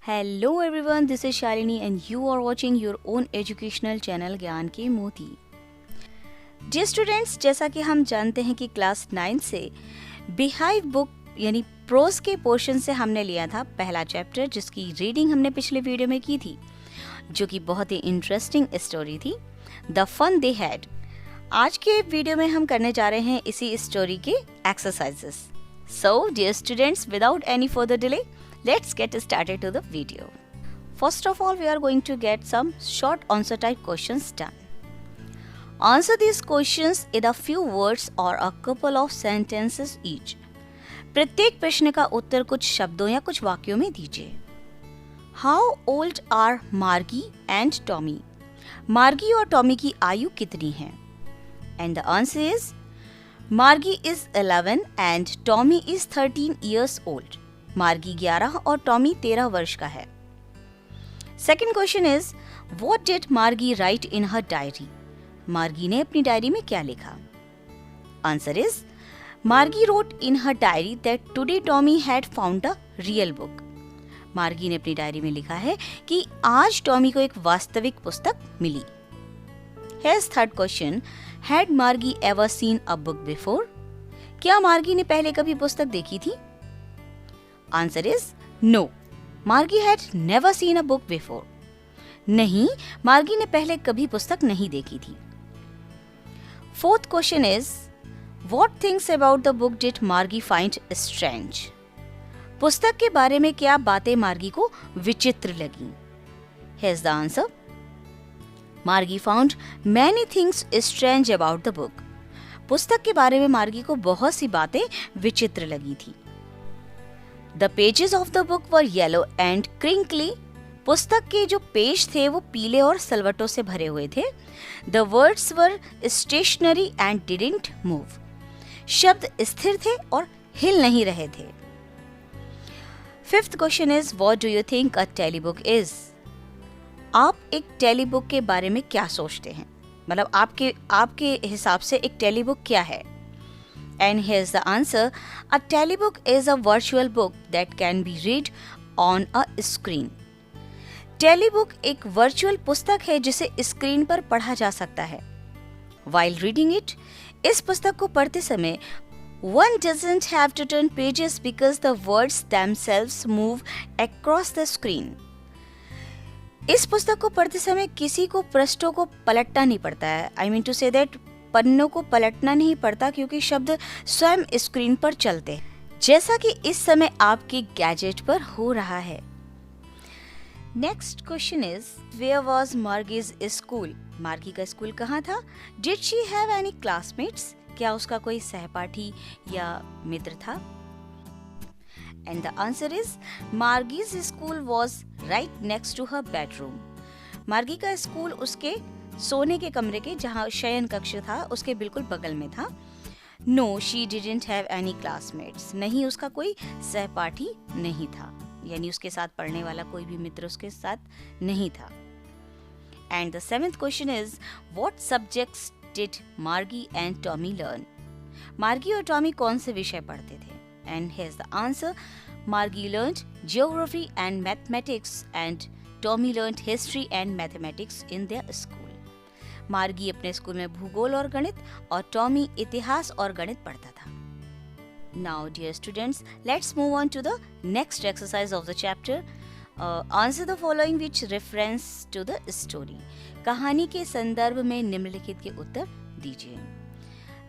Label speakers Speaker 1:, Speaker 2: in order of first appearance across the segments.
Speaker 1: Hello everyone, this is Shalini and you are watching your own educational channel ज्ञान के मोती। जी students, जैसा कि हम जानते हैं कि क्लास 9 से बिहाइव बुक यानी प्रोज के पोर्शन से हमने लिया था पहला चैप्टर, जिसकी रीडिंग हमने पिछले वीडियो में की थी, जो कि बहुत ही इंटरेस्टिंग स्टोरी थी, द फन दे हैड। आज के वीडियो में हम करने जा रहे हैं इसी स्टोरी के exercises. So dear students, without any further delay, let's get started to the video. First of all, we are going to get some short answer type questions done. Answer these questions in a few words or a couple of sentences each. प्रत्येक प्रश्न का उत्तर कुछ शब्दों या कुछ वाक्यों में दीजिए। How old are Margie and Tommy? मार्गी और टॉमी की आयु कितनी है? And the answer is Margie is 11 and Tommy is 13 years old. मार्गी 11 और टॉमी 13 वर्ष का है। Second question is what did मार्गी राइट इन हर डायरी? मार्गी ने अपनी डायरी में क्या लिखा? आंसर इज मार्गी wrote in her diary that today Tommy had found a real book. मार्गी ने अपनी डायरी में लिखा है कि आज टॉमी को एक वास्तविक पुस्तक मिली। हियर्स थर्ड क्वेश्चन, हैड मार्गी ever seen a book before? क्या मार्गी ने पहले कभी पुस्तक देखी थी? आंसर इज नो, मार्गी had never seen a book before. नहीं, मार्गी ने पहले कभी पुस्तक नहीं देखी थी। Fourth question is what things about the book did मार्गी फाइंड स्ट्रेंज? पुस्तक के बारे में क्या बातें मार्गी को विचित्र लगी? हियर्स द आंसर, मार्गी found many things strange about the book. पुस्तक के बारे में मार्गी को बहुत सी बातें विचित्र लगी थी। The pages of the book were yellow and crinkly. पुस्तक के जो पेज थे वो पीले और सलवटों से भरे हुए थे। The words were stationary and didn't move. शब्द स्थिर थे और हिल नहीं रहे थे। Fifth question is what do you think a telebook is? आप एक टेलीबुक के बारे में क्या सोचते हैं? मतलब आपके हिसाब से एक टेलीबुक क्या है? And here's the answer. A telebook is a virtual book that can be read on a screen. टेलीबुक एक वर्चुअल पुस्तक है जिसे स्क्रीन पर पढ़ा जा सकता है। While reading it, इस पुस्तक को पढ़ते समय one doesn't have to turn pages because the words themselves move across the screen. इस पुस्तक को पढ़ते समय किसी को पृष्ठों को पलटना नहीं पड़ता है। I mean to say that पन्नों को पलटना नहीं पड़ता क्योंकि शब्द स्वयं स्क्रीन पर चलते हैं, जैसा कि इस समय आपके गैजेट पर हो रहा है। Next question is where was Margie's school? Margie का स्कूल कहाँ था? Did she have any classmates? क्या उसका कोई सहपाठी या मित्र था? And the answer is Margie's school was right next to her bedroom. Margie का स्कूल उसके सोने के कमरे के, जहाँ शयन कक्ष था, उसके बिल्कुल बगल में था। No, she didn't have any classmates. नहीं, उसका कोई सहपाठी नहीं था, यानी उसके साथ पढ़ने वाला कोई भी मित्र उसके साथ नहीं था। And the seventh question is what subjects did मार्गी एंड टॉमी लर्न? मार्गी और टॉमी कौन से विषय पढ़ते थे? एंड हियर्स द आंसर, मार्गी learned geography and mathematics and Tommy learned history and mathematics in their school. मार्गी अपने स्कूल में भूगोल और गणित और टॉमी इतिहास और गणित पढ़ता था। Now dear students, let's move on to the next exercise of the chapter. Answer the following which reference to the story. कहानी के संदर्भ में निम्नलिखित के उत्तर दीजिए।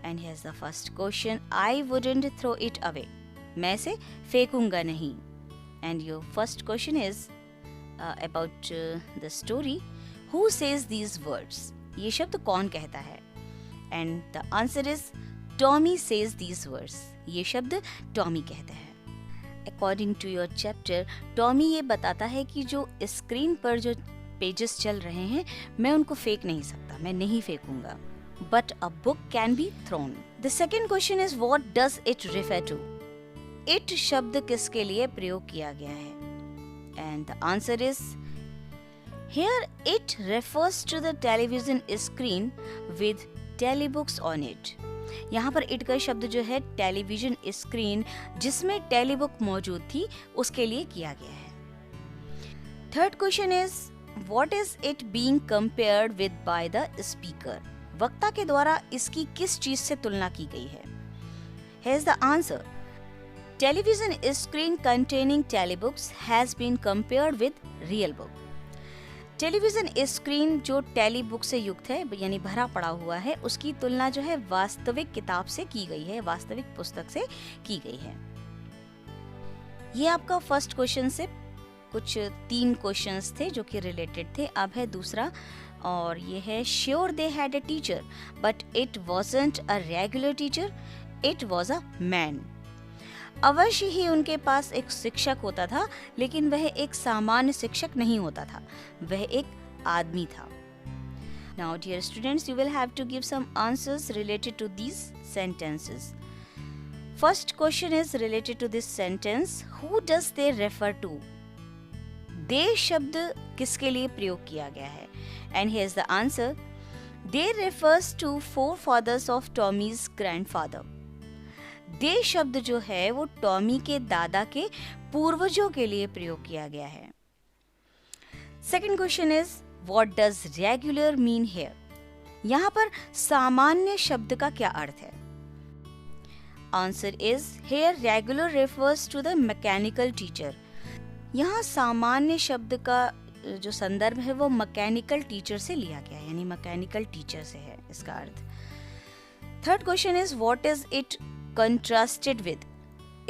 Speaker 1: And here's the first question. I wouldn't throw it away. मैं इसे फेंकूंगा नहीं। And your first question is about the story. Who says these words? ये शब्द कौन कहता है? And the answer is Tommy says these words. ये शब्द टॉमी कहता है। According to your chapter, Tommy ये बताता है कि जो स्क्रीन पर जो पेजेस चल रहे हैं, मैं उनको फेंक नहीं सकता, मैं नहीं फेंकूंगा। But a book can be thrown. The second question is what does it refer to? It शब्द किसके लिए प्रयोग किया गया है? And the answer is here it refers to the television screen with telebooks on it. यहाँ पर it का शब्द जो है टेलीविजन स्क्रीन जिसमें टेलीबुक मौजूद थी उसके लिए किया गया है। Third question is what is it being compared with by the speaker? वक्ता के द्वारा इसकी किस चीज से तुलना की गई है? Here is the answer. Television screen containing telebooks has been compared with real book. Television screen जो टेली बुक से युक्त है यानी भरा पड़ा हुआ है, उसकी तुलना जो है वास्तविक किताब से की गई है, वास्तविक पुस्तक से की गई है। ये आपका फर्स्ट क्वेश्चन से कुछ 3 क्वेश्चंस थे जो कि रिलेटेड थे। अब है दूसरा और ये है sure they had a teacher but it wasn't a regular teacher, it was a man. अवश्य ही उनके पास एक शिक्षक होता था, लेकिन वह एक सामान्य शिक्षक नहीं होता था, वह एक आदमी था। Now dear students, you will have to give some answers related to these sentences. First question is related to this sentence. Who does they refer to? They शब्द किसके लिए प्रयोग किया गया है? And here's the answer. They refers to forefathers of Tommy's grandfather. दे शब्द जो है वो टॉमी के दादा के पूर्वजों के लिए प्रयोग किया गया है। Second question is what does regular mean here? यहाँ पर सामान्य शब्द का क्या अर्थ है? Answer is here regular refers to the mechanical teacher. यहाँ सामान्य शब्द का जो संदर्भ है वो मैकेनिकल टीचर से लिया गया है, यानी मैकेनिकल टीचर से है इसका अर्थ। Third question is what is it contrasted with?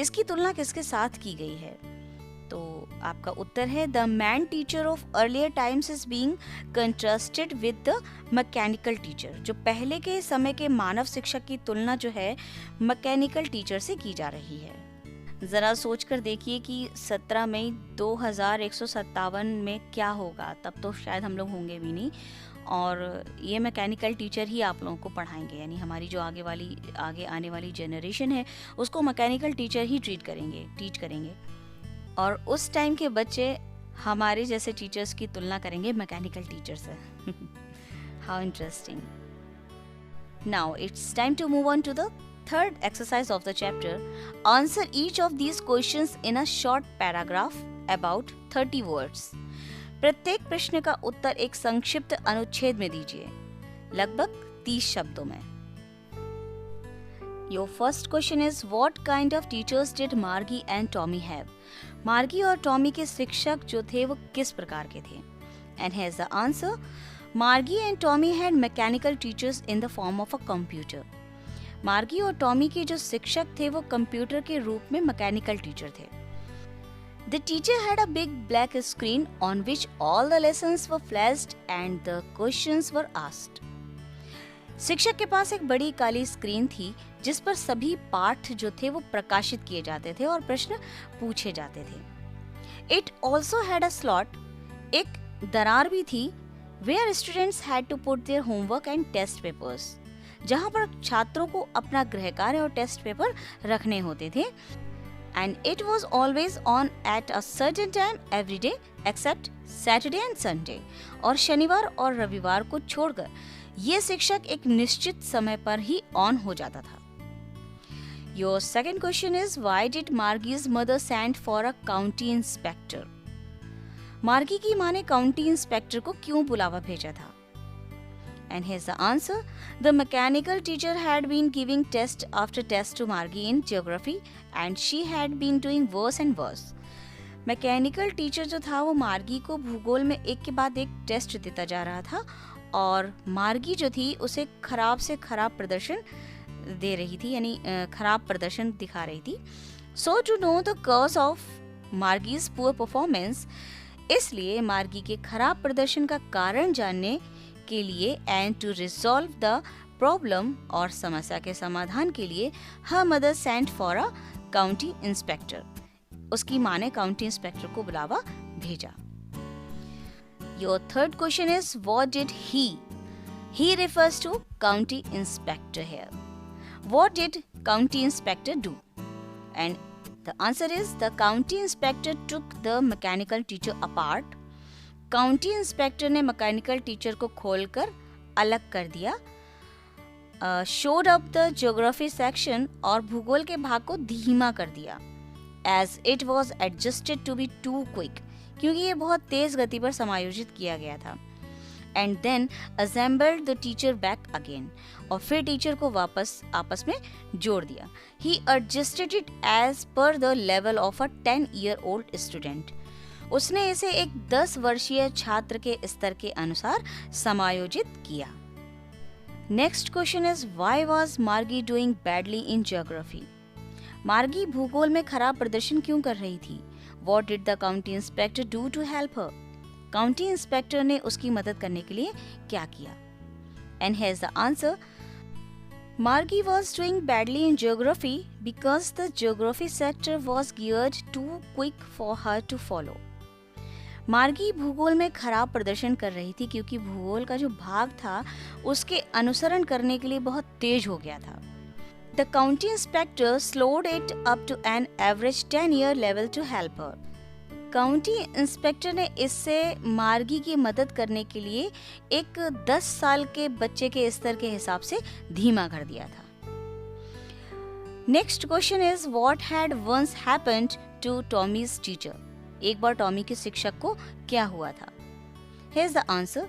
Speaker 1: इसकी तुलना किसके साथ की गई है? तो आपका उत्तर है the man teacher of earlier times is being contrasted with the mechanical teacher. जो पहले के समय के मानव शिक्षक की तुलना जो है मैकेनिकल टीचर से की जा रही है। जरा सोचकर देखिए कि 17 मई 2157 में क्या होगा, तब तो शायद हम लोग होंगे भी नहीं, और ये मैकेनिकल टीचर ही आप लोगों को पढ़ाएंगे, यानी हमारी जो आगे आने वाली जनरेशन है उसको मैकेनिकल टीचर ही टीच करेंगे। और उस टाइम के बच्चे हमारे जैसे टीचर्स की तुलना करेंगे मैकेनिकल टीचर से। How interesting. Now it's time to move on to the third exercise of the chapter. Answer each of these questions in a short paragraph about 30 words. प्रत्येक प्रश्न का उत्तर एक संक्षिप्त अनुच्छेद में दीजिए, लगभग 30 शब्दों में। Your first question is what kind of teachers did Margie and Tommy have? मार्गी और टॉमी के शिक्षक जो थे वो किस प्रकार के थे? And here's the answer. Margie and Tommy had mechanical teachers in the form of a computer. मार्गी और टॉमी के जो शिक्षक थे वो कंप्यूटर के रूप में मैकेनिकल टीचर थे। The teacher had a big black screen on which all the lessons were flashed and the questions were asked. शिक्षक के पास एक बड़ी काली स्क्रीन थी जिस पर सभी पाठ जो थे वो प्रकाशित किए जाते थे और प्रश्न पूछे जाते थे। It also had a slot, एक दरार भी थी, where students had to put their homework and test papers. जहाँ पर छात्रों को अपना गृह कार्य और टेस्ट पेपर रखने होते थे। And it was always on at a certain time every day except Saturday and Sunday. और शनिवार और रविवार को छोड़कर ये शिक्षक एक निश्चित समय पर ही ऑन हो जाता था। Your second question is why did Margie's mother send for a county inspector? मार्गी की माँ ने काउंटी इंस्पेक्टर को क्यों बुलावा भेजा था? And here's the answer. The mechanical teacher had been giving test after test to Margie in geography and she had been doing worse and worse. Mechanical teacher जो था वो मार्गी को भूगोल में एक के बाद एक टेस्ट देता जा रहा था और मार्गी जो थी उसे खराब से खराब प्रदर्शन दे रही थी, यानी खराब प्रदर्शन दिखा रही थी। So to know the cause of Margie's poor performance, इसलिए मार्गी के खराब प्रदर्शन का कारण जानने के लिए and to resolve the problem और समस्या के समाधान के लिए her mother sent for a county inspector. उसकी माँ ने काउंटी इंस्पेक्टर को बुलावा भेजा। Your third question is what did he refers to county inspector here. What did county inspector do? And the answer is the county inspector took the mechanical teacher apart. County inspector ने mechanical teacher को खोलकर अलग कर दिया, showed up the geography section और भूगोल के भाग को धीमा कर दिया, as it was adjusted to be too quick, क्योंकि ये बहुत तेज गति पर समायोजित किया गया था. And then assembled the teacher back again, और फिर टीचर को वापस आपस में जोड़ दिया. He adjusted it as per the level of a 10-year-old student. उसने इसे एक 10 वर्षीय छात्र के स्तर के अनुसार समायोजित किया. Next question is, why was Margie doing badly in geography? मार्गी भूगोल में खराब प्रदर्शन क्यों कर रही थी? What did the county inspector do to help her? County inspector ने उसकी मदद करने के लिए क्या किया? And here's the answer. Margie was doing badly in geography because the geography sector was geared too quick for her to follow. मार्गी भूगोल में खराब प्रदर्शन कर रही थी क्योंकि भूगोल का जो भाग था उसके अनुसरण करने के लिए बहुत तेज हो गया था. The county inspector slowed it up to an average 10-year level to help her. County inspector ने इससे मार्गी की मदद करने के लिए एक 10 साल के बच्चे के स्तर के हिसाब से धीमा कर दिया था. Next question is, what had once happened to Tommy's teacher? एक बार टॉमी के शिक्षक को क्या हुआ था? Here is the answer.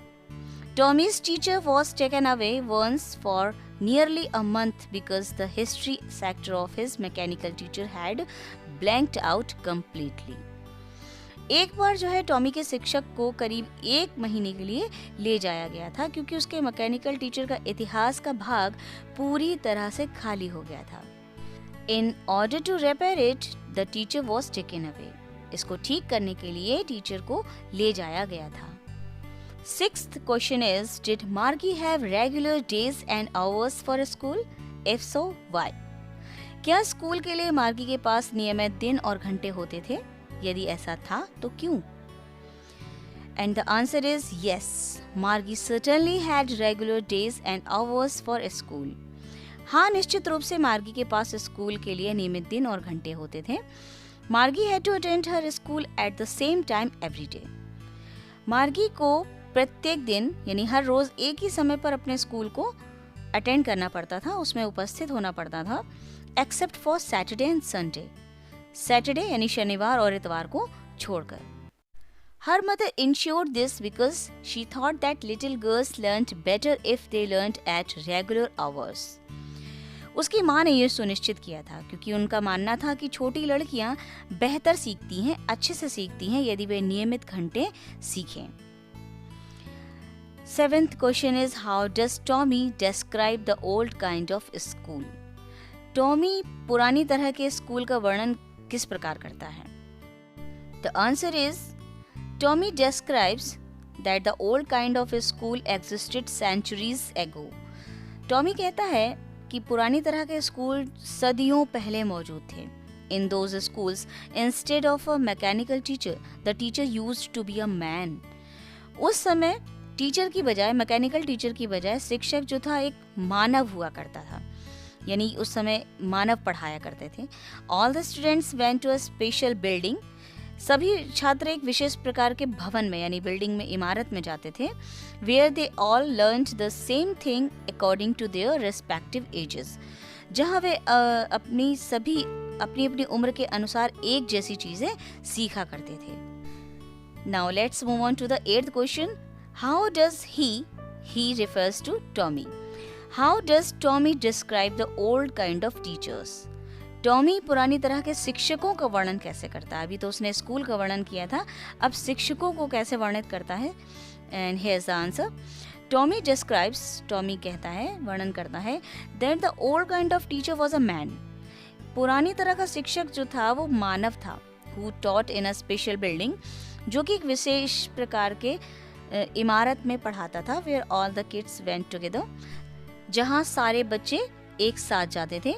Speaker 1: Tommy's teacher was taken away once for nearly a month because the history sector of his mechanical teacher had blanked out completely. एक बार जो है टॉमी के शिक्षक को करीब 1 महीने के लिए ले जाया गया था क्योंकि उसके मैकेनिकल टीचर का इतिहास का भाग पूरी तरह से खाली हो गया था. In order to repair it, the teacher was taken away. इसको ठीक करने के लिए टीचर को ले जाया गया था. Sixth question is, did Margie have regular days and hours for school? If so, why? क्या स्कूल के लिए मार्गी के पास नियमित दिन और घंटे होते थे? यदि ऐसा था तो क्यों? And the answer is yes. Margie certainly had regular days and hours for school. हाँ, निश्चित रूप से मार्गी के पास स्कूल के लिए नियमित दिन और घंटे होते थे. Margie had to attend her school at the same time every day. मार्गी को प्रत्येक दिन यानी हर रोज एक ही समय पर अपने स्कूल को अटेंड करना पड़ता था, उसमें उपस्थित होना पड़ता था, except for Saturday and Sunday. Saturday यानी शनिवार और इतवार को छोड़कर. Her mother insured this because she thought that little girls learned better if they learned at regular hours. उसकी माँ ने यह सुनिश्चित किया था क्योंकि उनका मानना था कि छोटी लड़कियां बेहतर सीखती हैं, अच्छे से सीखती हैं यदि वे नियमित घंटे सीखें. Seventh question is, how does Tommy describe the old kind of school? Tommy पुरानी तरह के स्कूल का वर्णन किस प्रकार करता है? The answer is, Tommy describes that the old kind of school existed centuries ago. Tommy कहता है कि पुरानी तरह के स्कूल सदियों पहले मौजूद थे. In those schools, instead of a mechanical teacher, the teacher used to be a man. उस समय टीचर की बजाय, मैकेनिकल टीचर की बजाय शिक्षक जो था एक मानव हुआ करता था, यानी उस समय मानव पढ़ाया करते थे. All the students went to a special building. सभी छात्र एक विशेष प्रकार के भवन में यानी बिल्डिंग में, इमारत में जाते थे. Where they all learned the same thing according to their respective ages. जहाँ वे अपनी अपनी उम्र के अनुसार एक जैसी चीजें सीखा करते थे. Now let's move on to the 8th question. How does he refers to Tommy. How does Tommy describe the old kind of teachers? Tommy पुरानी तरह के शिक्षकों का वर्णन कैसे करता है? अभी तो उसने स्कूल का वर्णन किया था, अब शिक्षकों को कैसे वर्णित करता है? And here's the answer. Tommy describes, Tommy कहता है, वर्णन करता है, that the old kind of teacher was a man. पुरानी तरह का शिक्षक जो था वो मानव था. Who taught in a special building, जो कि एक विशेष प्रकार के इमारत में पढ़ाता था. Where all the kids went together, जहाँ सारे बच्चे एक साथ जाते थे.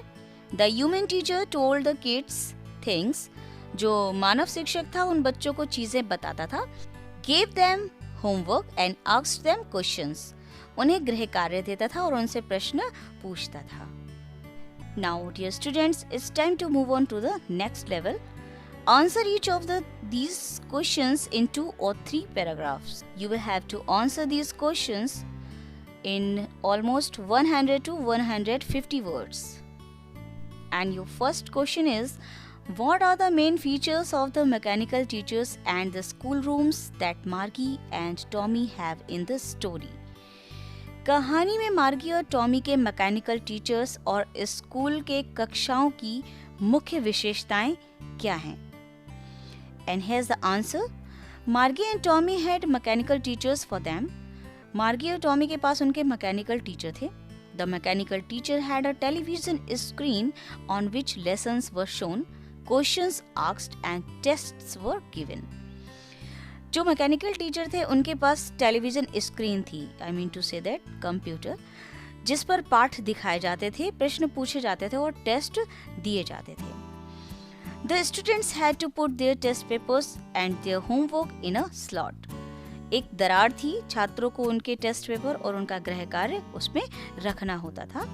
Speaker 1: The human teacher told the kids things, जो मानव शिक्षक था उन बच्चों को चीजें बताता था. Gave them homework and asked them questions, उन्हें गृह कार्य देता था और उनसे प्रश्न पूछता था. Now dear students, it's time to move on to the next level. Answer each of these questions in 2 or 3 paragraphs. You will have to answer these questions in almost 100 to 150 words. And your first question is, What are the main features of the mechanical teachers and the schoolrooms that Margie and Tommy have in the story? कहानी में मार्गी और Tommy के mechanical teachers और school के कक्षाओं की मुख्य विशेषताएं क्या हैं? And here's the answer. Margie and Tommy had mechanical teachers for them. मार्गी और टॉमी के पास उनके मैकेनिकल टीचर थे. The mechanical teacher had a television screen on which lessons were shown, questions asked and tests were given. जो mechanical teacher थे उनके पास television screen थी, I mean to say that computer, जिस पर पाठ दिखाए जाते थे, प्रश्न पूछे जाते थे और टेस्ट दिए जाते थे. The students had to put their test papers and their homework in a slot. एक दरार थी, छात्रों को उनके टेस्ट पेपर और उनका गृह कार्य उसमें रखना होता था.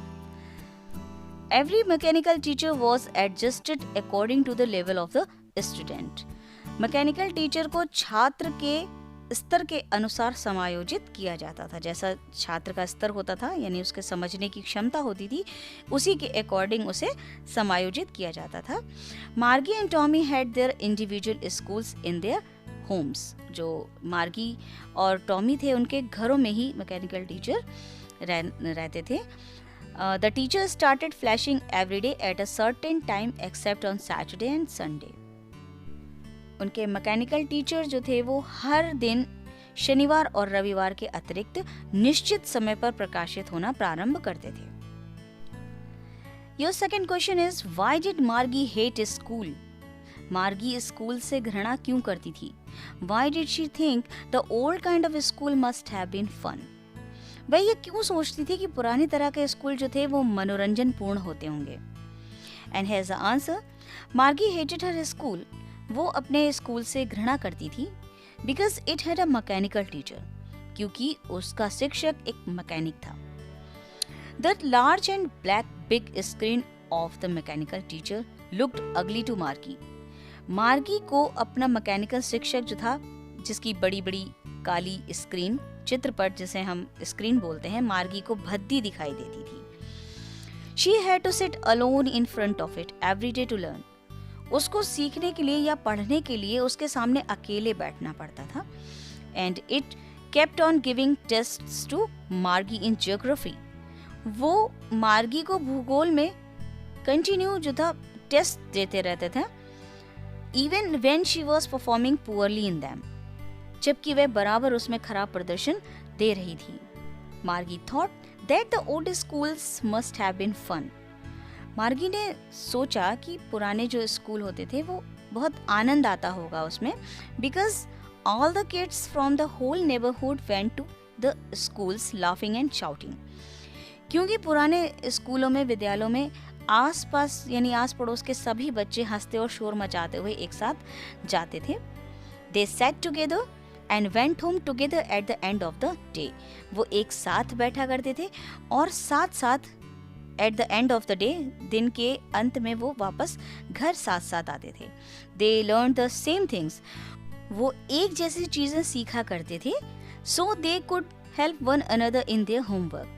Speaker 1: Every mechanical teacher was adjusted according to the level of the student. Mechanical teacher को छात्र के स्तर के अनुसार समायोजित किया जाता था. जैसा छात्र का स्तर होता था, यानी उसके समझने की क्षमता होती थी, उसी के अकॉर्डिंग उसे समायोजित किया जाता था. मार्गी and Tommy had their individual schools in their homes. जो मार्गी और टॉमी थे उनके घरों में ही मैकेनिकल टीचर रहते थे. The teacher started flashing every day at a certain time except on Saturday and Sunday. उनके मैकेनिकल टीचर जो थे वो हर दिन शनिवार और रविवार के अतिरिक्त निश्चित समय पर प्रकाशित होना प्रारंभ करते थे. Your second question is why did Margie hate school? Margie school से घृणा क्यों करती थी? Why did she think the old kind of school must have been fun? वह ये क्यों सोचती थी कि पुरानी तरह के स्कूल जो थे वो मनोरंजन पूर्ण होते होंगे? And here's the answer. Margie hated her school. वो अपने स्कूल से घृणा करती थी because it had a mechanical teacher, क्योंकि उसका शिक्षक एक मैकेनिक था. The large and black big screen of the mechanical teacher looked ugly to Margie. Margie को अपना मैकेनिकल शिक्षक जो था, जिसकी बड़ी बड़ी काली स्क्रीन, चित्रपट जिसे हम स्क्रीन बोलते हैं, मार्गी को भद्दी दिखाई देती थी. She had to sit alone in front of it every day to learn. उसको सीखने के लिए या पढ़ने के लिए उसके सामने अकेले बैठना पड़ता था. And it kept on giving tests to Margie in geography. वो मार्गी को भूगोल में कंटिन्यू जो था टेस्ट देते रहते थे, even when she was performing poorly in them, जबकि वह बराबर उसमें खराब प्रदर्शन दे रही थी. Margie thought that the old schools must have been fun. Margie ने सोचा कि पुराने जो स्कूल होते थे वो बहुत आनंद आता होगा उसमें, because all the kids from the whole neighbourhood went to the schools laughing and shouting. क्योंकि पुराने स्कूलों में, विद्यालयों में आस-पास यानी आस पड़ोस के सभी बच्चे हंसते और शोर मचाते हुए एक साथ जाते थे. They sat together and went home together at the end of the day. वो एक साथ बैठा करते थे और साथ साथ at the end of the day, दिन के अंत में वो वापस घर साथ साथ आते थे. They learn the same things. वो एक जैसी चीजें सीखा करते थे. So they could help one another in their homework.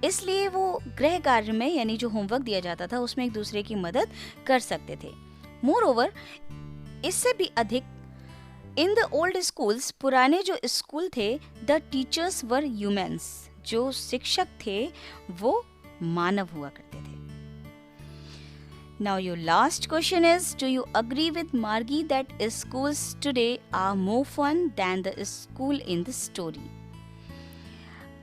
Speaker 1: इसलिए वो गृह कार्य में, यानी जो होमवर्क दिया जाता था, उसमें एक दूसरे की मदद कर सकते थे. मोर ओवर, इससे भी अधिक, इन द ओल्ड स्कूल्स, पुराने जो स्कूल थे, द टीचर्स वर ह्यूमन्स. जो शिक्षक थे वो मानव हुआ करते थे. Now your last question is, do you agree with Margie that schools today are more fun than the school in the story?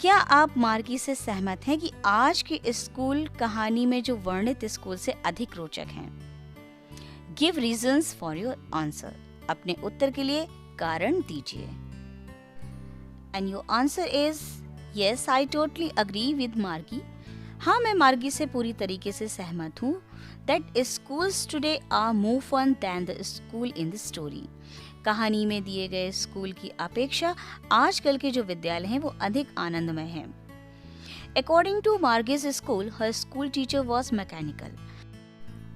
Speaker 1: क्या आप मार्गी से सहमत हैं कि आज के स्कूल कहानी में जो वर्णित स्कूल से अधिक रोचक हैं? Give reasons for your answer. अपने उत्तर के लिए कारण दीजिए. And your answer is, yes, I totally agree with Margie. हाँ, मैं मार्गी से पूरी तरीके से सहमत हूँ. That schools today are more fun than the school in the story. कहानी में दिए गए स्कूल की अपेक्षा आजकल के जो विद्यालय हैं वो अधिक आनंदमय हैं. According to Margie's school, her school teacher was mechanical.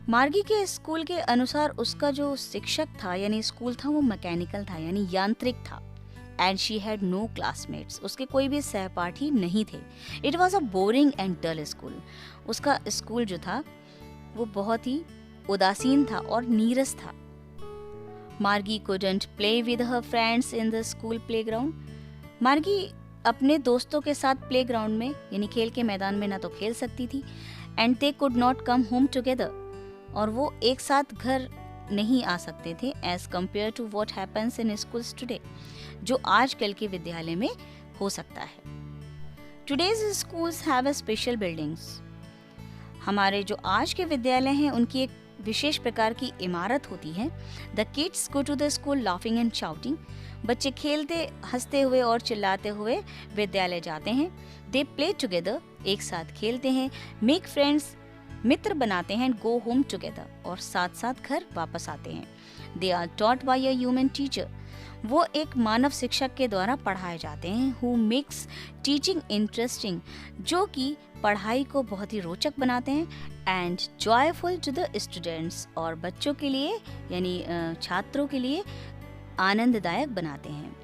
Speaker 1: मार्गी के स्कूल के अनुसार उसका जो शिक्षक था, यानी स्कूल था, वो मैकेनिकल था, यानी यांत्रिक था. And she had no classmates. उसके कोई भी सहपाठी नहीं थे. It was a boring and dull school. उसका स्कूल जो था वो बहुत ही उदासीन था और नीरस था। मार्गी couldn't play with her friends in the school playground. मार्गी अपने दोस्तों के साथ प्लेग्राउंड में यानी खेल के मैदान में ना तो खेल सकती थी, and they could not come home together. और वो एक साथ घर नहीं आ सकते थे as compare to what happens in schools today, जो आजकल के विद्यालय में हो सकता है। Today's schools have a special buildings. हमारे जो आज के विद्यालय हैं उनकी एक विशेष प्रकार की इमारत होती है। The kids go to the school laughing and shouting. बच्चे खेलते हंसते हुए और चिल्लाते हुए विद्यालय जाते हैं। दे प्ले टुगेदर, एक साथ खेलते हैं। मेक फ्रेंड्स, मित्र बनाते हैं। गो होम टुगेदर, और साथ साथ घर वापस आते हैं। They are taught by a human teacher, वो एक मानव शिक्षक के द्वारा पढ़ाए जाते हैं। हु मेक्स टीचिंग इंटरेस्टिंग, जो कि पढ़ाई को बहुत ही रोचक बनाते हैं। And joyful to the students, और बच्चों के लिए यानी छात्रों के लिए आनंददायक बनाते हैं।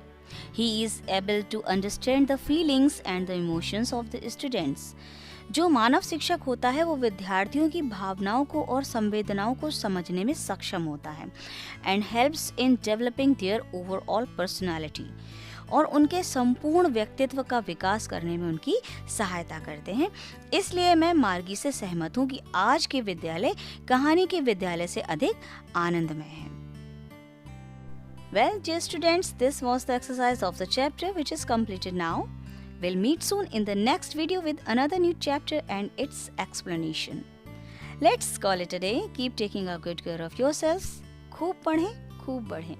Speaker 1: He is able to understand the feelings and the emotions of the students. जो मानव शिक्षक होता है वो विद्यार्थियों की भावनाओं को और संवेदनाओं को समझने में सक्षम होता है। And helps in developing there overall personality, और उनके संपूर्ण व्यक्तित्व का विकास करने में उनकी सहायता करते हैं। इसलिए मैं मार्गी से सहमत हूँ कि आज के विद्यालय कहानी के विद्यालय से अधिक आनंदमय है। Well, dear students, this was the exercise of the chapter which is completed now. We'll meet soon in the next video with another new chapter and its explanation. Let's call it a day. Keep taking a good care of yourselves. खूब पढ़ें, खूब बढ़ें.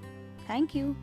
Speaker 1: Thank you.